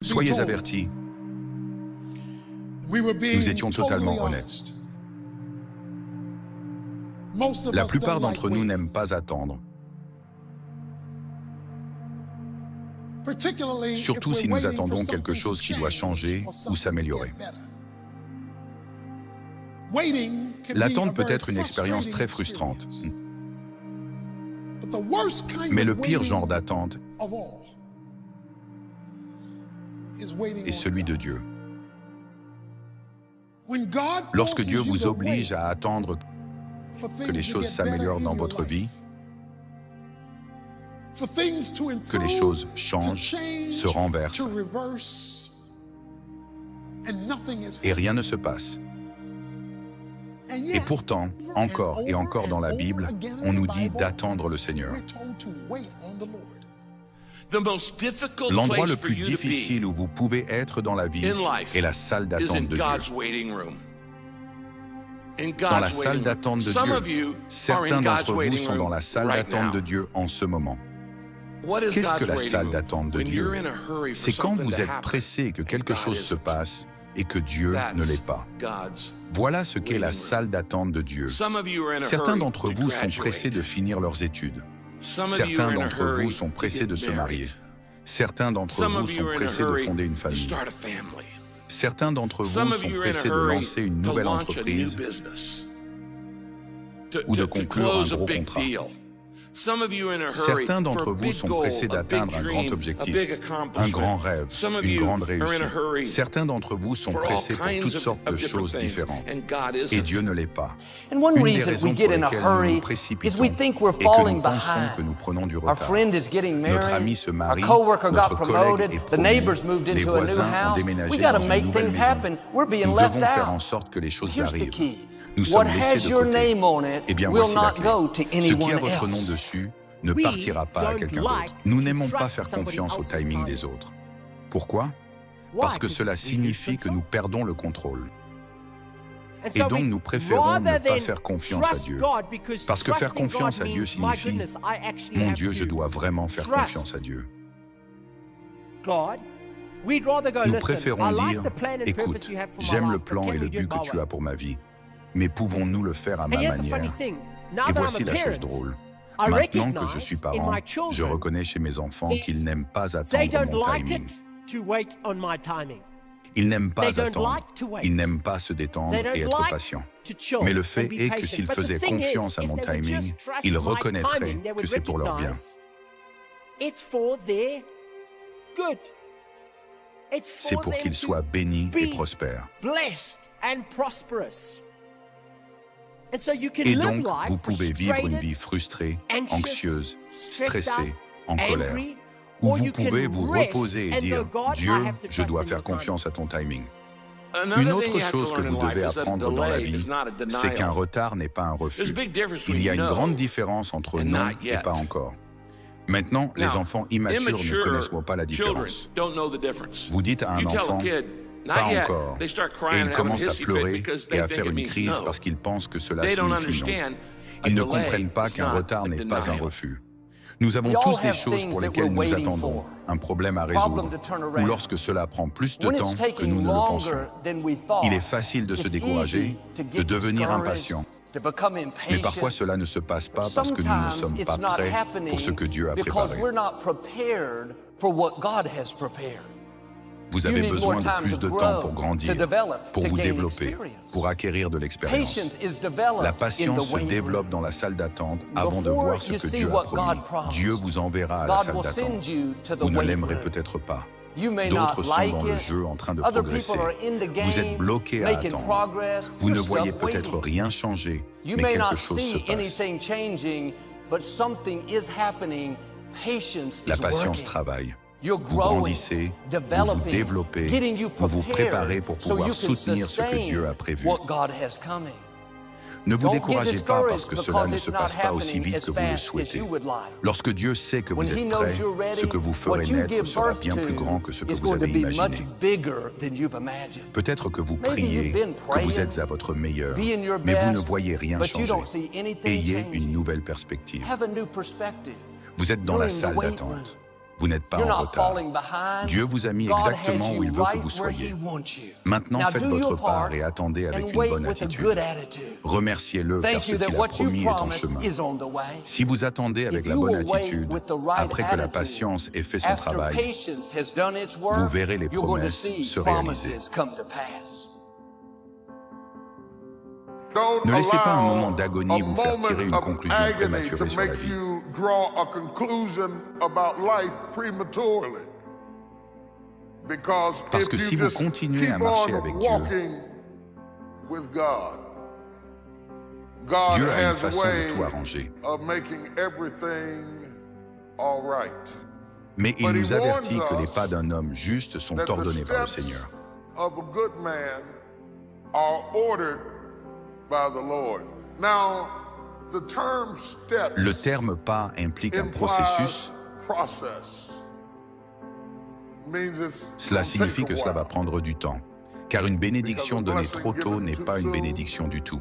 Soyez avertis, nous étions totalement honnêtes. La plupart d'entre nous n'aiment pas attendre, surtout si nous attendons quelque chose qui doit changer ou s'améliorer. L'attente peut être une expérience très frustrante, mais le pire genre d'attente est celui de Dieu. Lorsque Dieu vous oblige à attendre que les choses s'améliorent dans votre vie, que les choses changent, se renversent, et rien ne se passe. Et pourtant, encore et encore dans la Bible, on nous dit d'attendre le Seigneur. L'endroit le plus difficile où vous pouvez être dans la vie est la salle d'attente de Dieu. Dans la salle d'attente de Dieu, certains d'entre vous sont dans la salle d'attente de Dieu en ce moment. Qu'est-ce que la salle d'attente de Dieu? C'est quand vous êtes pressé que quelque chose se passe et que Dieu ne l'est pas. Voilà ce qu'est la salle d'attente de Dieu. Certains d'entre vous sont pressés de finir leurs études. Certains d'entre vous sont pressés de se marier. Certains d'entre vous sont pressés de fonder une famille. Certains d'entre vous sont pressés de lancer une nouvelle entreprise ou de conclure un gros contrat. Certains d'entre vous sont pressés d'atteindre un grand objectif, un grand rêve, une grande réussite. Certains d'entre vous sont pressés pour toutes sortes de choses différentes, et Dieu ne l'est pas. Une des raisons pour lesquelles nous nous précipitons et que nous pensons que nous prenons du retard. Notre ami se marie, notre collègue est promu, les voisins ont déménagé dans une nouvelle maison. Nous devons faire en sorte que les choses arrivent. Nous sommes laissés de côté. Eh bien, voici la clé. Ce qui a votre nom dessus ne partira pas à quelqu'un d'autre. Nous n'aimons pas faire confiance au timing des autres. Pourquoi? Parce que cela signifie que nous perdons le contrôle. Et donc nous préférons ne pas faire confiance à Dieu. Parce que faire confiance à Dieu signifie « Mon Dieu, je dois vraiment faire confiance à Dieu ». Nous préférons dire « Écoute, j'aime le plan et le but que tu as pour ma vie. Mais pouvons-nous le faire à ma manière? » Et voici la chose drôle. Maintenant que je suis parent, je reconnais chez mes enfants qu'ils n'aiment pas attendre mon timing. Ils n'aiment pas attendre, ils n'aiment pas se détendre et être patients. Mais le fait est que s'ils faisaient confiance à mon timing, ils reconnaîtraient que c'est pour leur bien. C'est pour qu'ils soient bénis et prospères. Et donc, vous pouvez vivre une vie frustrée, anxieuse, stressée, en colère. Ou vous pouvez vous reposer et dire « Dieu, je dois faire confiance à ton timing ». Une autre chose que vous devez apprendre dans la vie, c'est qu'un retard n'est pas un refus. Il y a une grande différence entre « non » et « pas encore ». Maintenant, les enfants immatures ne connaissent pas la différence. Vous dites à un enfant « pas encore », et il commence à pleurer et à faire une crise parce qu'il pense que cela signifie non. Ils ne comprennent pas qu'un retard n'est pas un refus. Nous avons tous des choses pour lesquelles nous attendons, un problème à résoudre, ou lorsque cela prend plus de temps que nous ne le pensons. Il est facile de se décourager, de devenir impatient. Mais parfois cela ne se passe pas parce que nous ne sommes pas prêts pour ce que Dieu a préparé. Vous avez besoin de plus de temps pour grandir, pour vous développer, pour acquérir de l'expérience. La patience se développe dans la salle d'attente avant de voir ce que Dieu a promis. Dieu vous enverra à la salle d'attente. Vous ne l'aimerez peut-être pas. D'autres sont dans le jeu en train de progresser. Vous êtes bloqué à attendre. Vous ne voyez peut-être rien changer, mais quelque chose se passe. La patience travaille. Vous grandissez, vous vous développez, vous vous préparez pour pouvoir soutenir ce que Dieu a prévu. Ne vous découragez pas parce que cela ne se passe pas aussi vite que vous le souhaitez. Lorsque Dieu sait que vous êtes prêt, ce que vous ferez naître sera bien plus grand que ce que vous avez imaginé. Peut-être que vous priez, que vous êtes à votre meilleur, mais vous ne voyez rien changer. Ayez une nouvelle perspective. Vous êtes dans la salle d'attente. Vous n'êtes pas en retard. Dieu vous a mis exactement où il veut que vous soyez. Maintenant, faites votre part et attendez avec une bonne attitude. Remerciez-le car ce qu'il a promis est en chemin. Si vous attendez avec la bonne attitude, après que la patience ait fait son travail, vous verrez les promesses se réaliser. Ne laissez pas un moment d'agonie vous faire tirer une conclusion prématurée sur la vie. Parce que si vous continuez à marcher avec Dieu, Dieu a une façon de tout arranger. Mais il nous avertit que les pas d'un homme juste sont ordonnés par le Seigneur. Le terme « pas » implique un processus. Cela signifie que cela va prendre du temps, car une bénédiction donnée trop tôt n'est pas une bénédiction du tout.